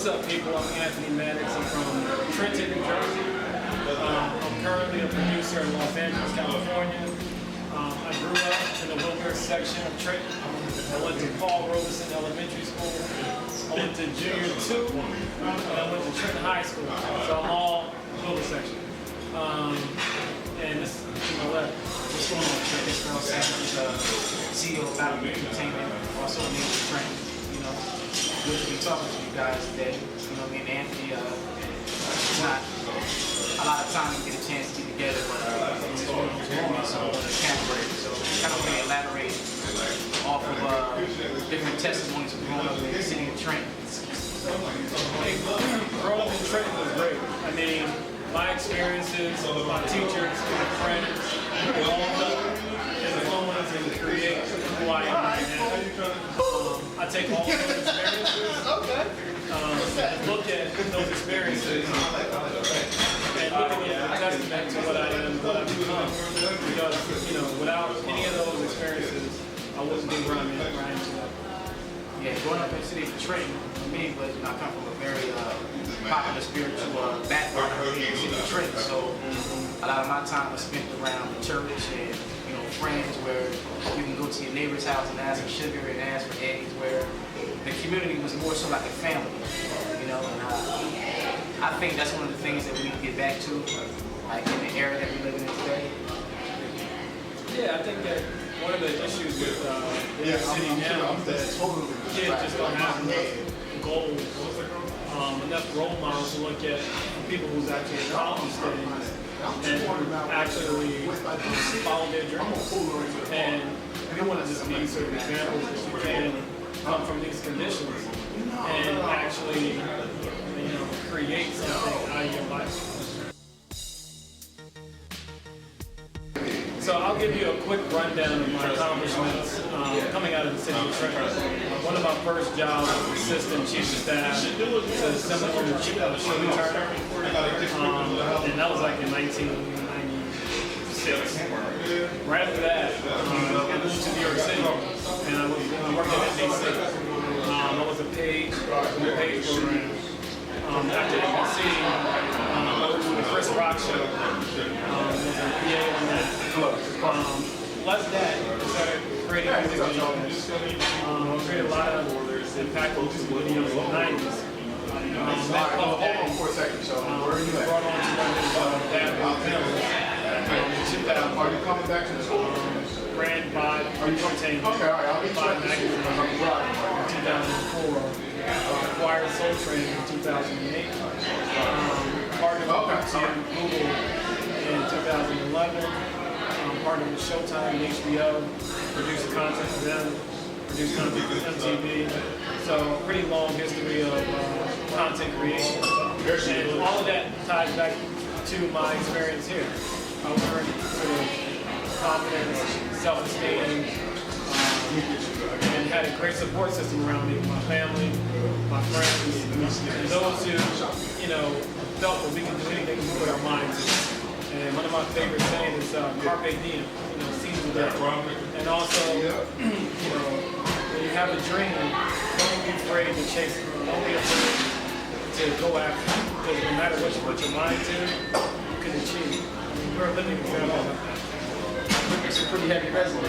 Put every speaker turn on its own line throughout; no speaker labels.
What's up, people? I'm Anthony Maddox. I'm from Trenton, New Jersey. I'm currently a producer in Los Angeles, California. I grew up in the Wilbur section of Trenton. I went to Paul Robeson Elementary School. I went to Junior 2, and I went to Trenton High School. So I'm all Wilbur section. And this is to my left.
What's going on, Trent? This is Earl Sanders, CEO of Maddox Entertainment, also named Trent. You know, good to be talking to you guys today. You know, me and Anthony, it's not a lot of time to get a chance to get together, but it's one of those moments on the camera. So kind of want to elaborate off of different testimonies of growing up in the city of Trenton.
Growing up in Trenton was great. I mean, my experiences, my teachers, my friends, all influence and create who I am right now. I take all those experiences and look at those experiences and look at them as a testament to what I am, what I've become. Because, you know, without any of those experiences, I wouldn't be where I'm at right now.
Yeah, growing up in the city of Trenton, for me, but you know, I come from a very popular spiritual background in the city of Trenton. So a lot of my time was spent around the church and, you know, friends where you can go to your neighbor's house and ask for sugar and ask for eggs, where the community was more so like a family, you know. And I think that's one of the things that we need to get back to, like in the era that we're living in today.
Yeah, I think that one of the issues with the city now is that kids just don't have enough goals, enough role models to look at people who's actually accomplished things and actually follow their dreams. And we want to just be sort of examples that you can come from these conditions and actually, you know, create something out of your life. So I'll give you a quick rundown of my accomplishments coming out of the city of Trenton. One of my first jobs was assistant chief of staff to Senator Shirley Turner, and that was like in 1996. Right after that, I moved to New York City, and I was working at NBC. I was a page program. After NBC, I went to the Chris Rock show. Was a PA on that. Left that, I started creating music videos. Created a lot of impactful music videos in the 90s.
Hold on for a second. So, where are you at?
Brought on to Dad
Are you coming back to the school?
Ran by Entertainment.
Okay, all right. I'll be
Five magazines in 2004. Acquired Soul Train in 2008. Partnered with Google in 2011. Partnered with Showtime and HBO. Produced content for them. Produced content for MTV. So pretty long history of content creation. And all of that ties back to my experience here. I learned sort of confidence, self-esteem, and had a great support system around me, my family, my friends, and those who, you know, felt that we can do anything we put our mind to. And one of my favorite sayings is carpe diem, you know, seize the day. And also, you know, when you have a dream, don't be afraid to chase it. Don't be afraid to go after it. Because no matter what you put your mind to, you can achieve. I mean, we're a living example of that.
It's a pretty heavy resume.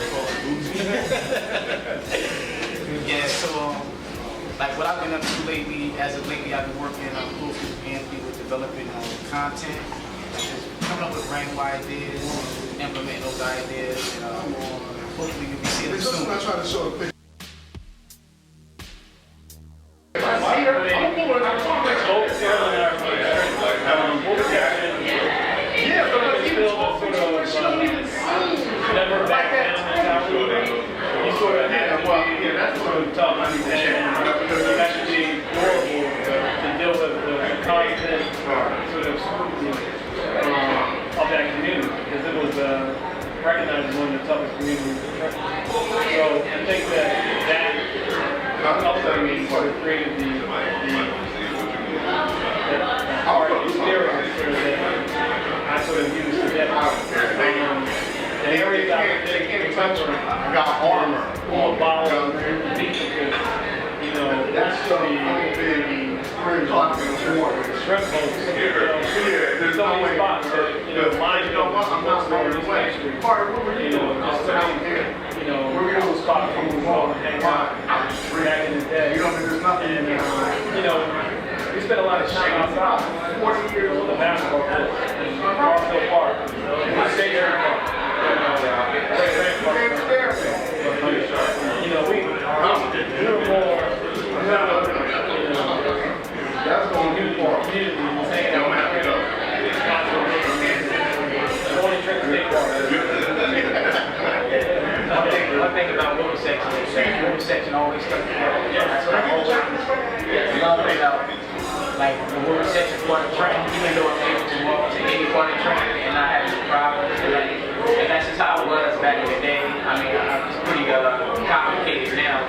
Yeah, so like what I've been up to lately, as of lately, I've been working closely with Anthony with developing content, just coming up with brand new ideas, implementing those ideas, and hopefully you'll be seeing them soon.
I'm trying to show a picture.
Never back down mentality. You sort of have to sort of tough and you have to be durable to deal with the constant sort of scrutiny of that community, because it was recognized as one of the toughest communities in the country. So I think that upbringing sort of created the hard experience sort of that I sort of used to get the areas I
got armor.
All about beat because, you know, that's the shrimp boats. There's so many spots that, mine, I'm not going away. Just to little spot for people to go and hang out back in the day. And, we spent a lot of time outside. 40 years on the basketball court in Garfield Park. Deshair Park. We were more, that's going to do for our community. Hanging out
One thing about women's section is that women's section always stuck together. That's what I always love about like the women's section part of training, even though I'm able to walk to any part of training and not have any problems. And that's just how it was back in the day. I mean, it's pretty complicated now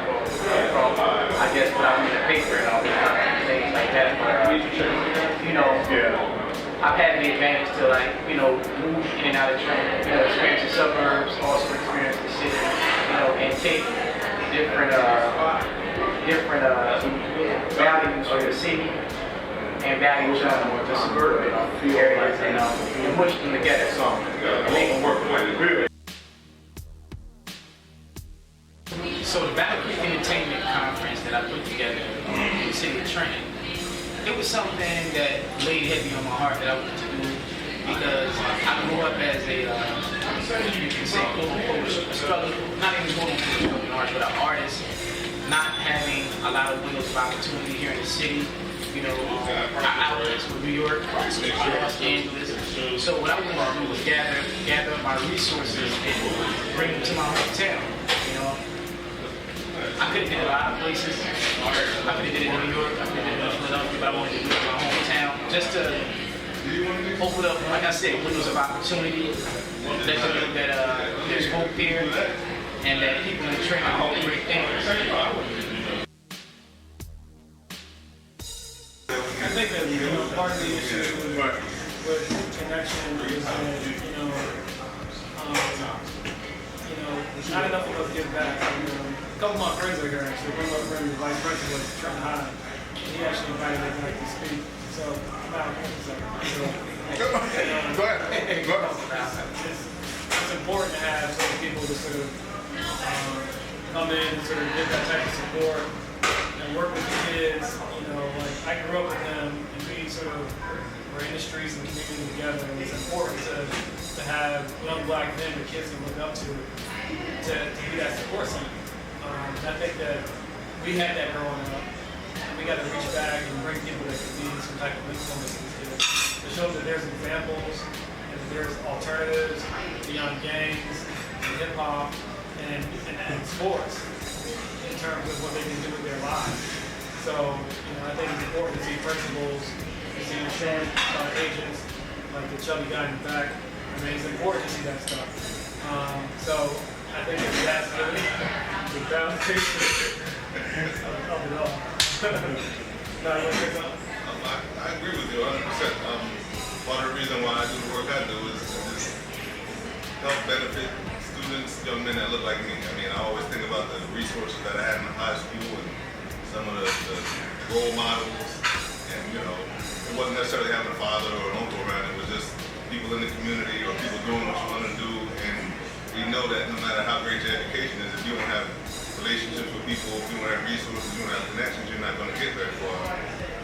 from, I guess, what I read in the paper and all these kind of things like that. But, I've had the advantage to move in and out of training, experience the suburbs, also experience the city, and take different values of the city and values of the suburban areas and mush them together and make them work. So the Battle Creek Entertainment Conference that I put together in the city of Trenton, it was something that laid heavy on my heart that I wanted to do because I grew up as a, you can say, struggle, not even going through an art, but an artist, not having a lot of windows of opportunity here in the city. Our outlets were New York, Los Angeles. So what I wanted to do was gather up my resources and bring them to my hometown. I could have did it a lot of places. I could have did it in New York, I could have did it in Philadelphia, but I wanted to do it in my hometown just to open up, like I said, windows of opportunity. Let them know that there's hope here and that people in training are all great things.
I think that part of the issue with connection is that not enough of us give back. A couple of my friends are here actually. One of my friends, the vice principal at Trenton High, he actually invited me back to speak. So I'm out here. Go ahead. It's important to have certain people to sort of come in and sort of give that type of support and work with the kids. I grew up with them and we sort of were in the streets and the community together. And it's important to have young black men, the kids to look up to be that support center. I think that we had that growing up. And we got to reach back and bring people that could be some type of influence to these kids. To show that there's examples and that there's alternatives beyond gangs and hip hop and sports in terms of what they can do with their lives. So, I think it's important to see principals, to see insurance agents, like the chubby guy in the back. I mean, it's important to see that stuff. So, I think that's really the foundation of it all. I
agree with you 100%. Part of the reason why I do the work I do is just help benefit students, young men that look like me. I mean, I always think about the resources that I had in high school and some of the role models. And, it wasn't necessarily having a father or an uncle around. It was just people in the community or people doing what you want to do. And we know that no matter how great your education is, if you don't have relationships with people, if you don't have resources, you don't have connections, you're not going to get very far.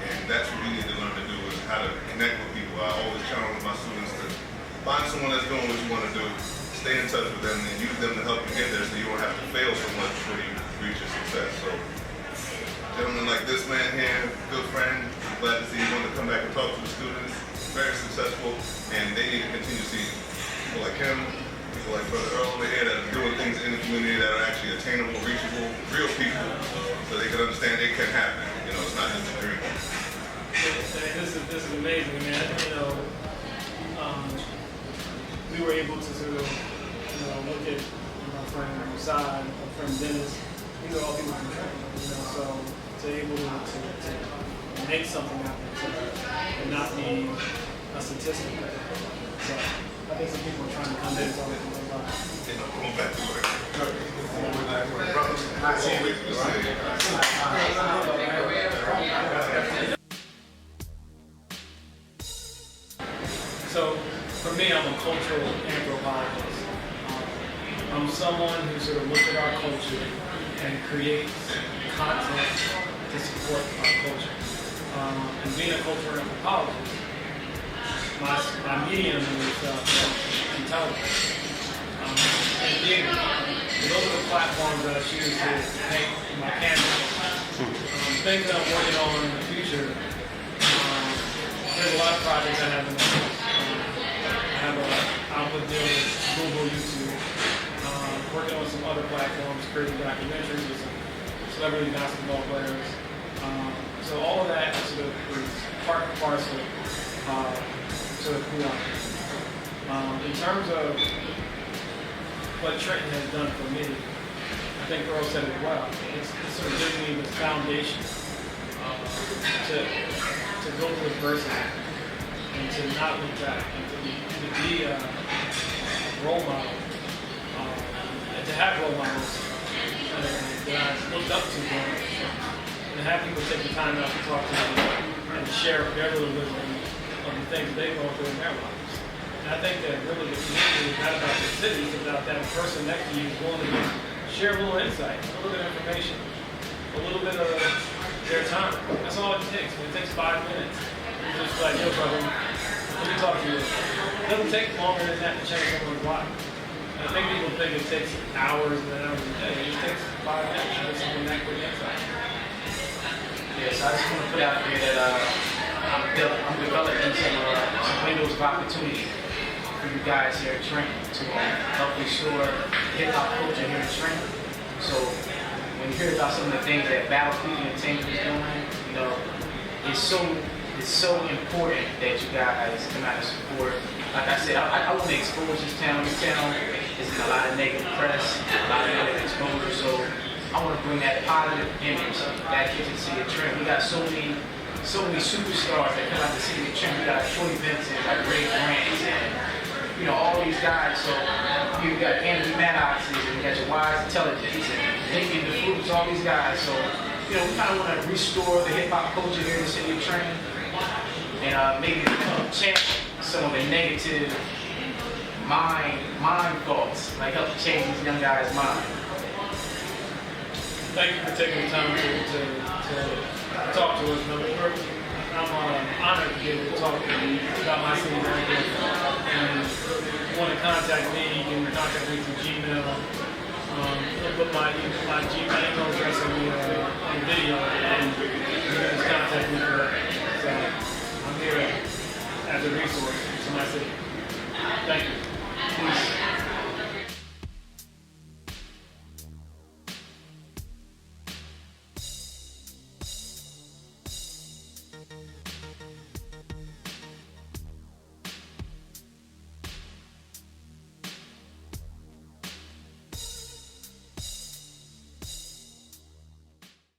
And that's what we need to learn to do is how to connect with people. I always challenge my students to find someone that's doing what you want to do, stay in touch with them, and use them to help you get there so you don't have to fail so much before you reach your success. So, gentlemen like this man here, good friend, I'm glad to see you want to come back and talk to the students. Very successful, and they need to continue to see people like him, people like Brother Earl over here that are doing things in the community that are actually attainable, reachable, real people, so they can understand it can happen. It's not just a dream.
This is amazing, man. We were able to sort of, look at my friend Rashad, my friend Dennis. These are all people from Trenton, so to able to make something happen and not be a statistic. So I think some people are trying to come in and talk about it.
Going back to work.
for me, I'm a cultural anthropologist. I'm someone who sort of looks at our culture and creates content to support our culture. And being a cultural anthropologist, my medium is intelligence and theater. Those are the platforms that I choose to paint my canvas. Things that I'm working on in the future, there's a lot of projects I have in the works. I have an output deal with Google, YouTube, working on some other platforms, creating documentaries with some celebrity basketball players. So all of that sort of is part and parcel to who I am. In terms of what Trenton has done for me, I think Earl said it well. It's sort of giving me the foundation to go through adversity and to not look back and to be a role model and to have role models that I looked up to and to have people take the time out to talk to me and to share their little wisdom of the things they've gone through in their lives. And I think that really the community is not about the city, it's about that person next to you who's willing to share a little insight, a little bit of information, a little bit of their time. That's all it takes. When it takes 5 minutes, you're just like, yo, brother, let me talk to you. It doesn't take longer than that to change someone's life. And I think people think it takes hours and hours a day. It just takes 5 minutes to get someone that quick insight.
Yes, I just want to put out there that I'm developing some windows of opportunity for you guys here at Trenton to help restore hip-hop culture here in Trenton. So when you hear about some of the things that Battlefield Entertainment is doing, you know, it's so important that you guys come out and support. Like I said, I want to expose this town. This town is in a lot of negative press, a lot of negative exposure. So I want to bring that positive image back into the city of Trenton. We got so many superstars that come out the city of Trenton. We got Troy Vincent, like Ray Grant, and you know, all these guys. So you got Emmy, Maddox, and you got your Wise Intelligence, and Emmy, the Fruits, all these guys. So you know, we kind of want to restore the hip hop culture here in the city of Trenton, and maybe change some of the negative mind thoughts, like help change these young guys' mind.
Thank you for taking the time to talk to us. I'm honored to be able to talk about my city right here. And if you want to contact me, you can contact me through Gmail. I'll put my email address on the video. And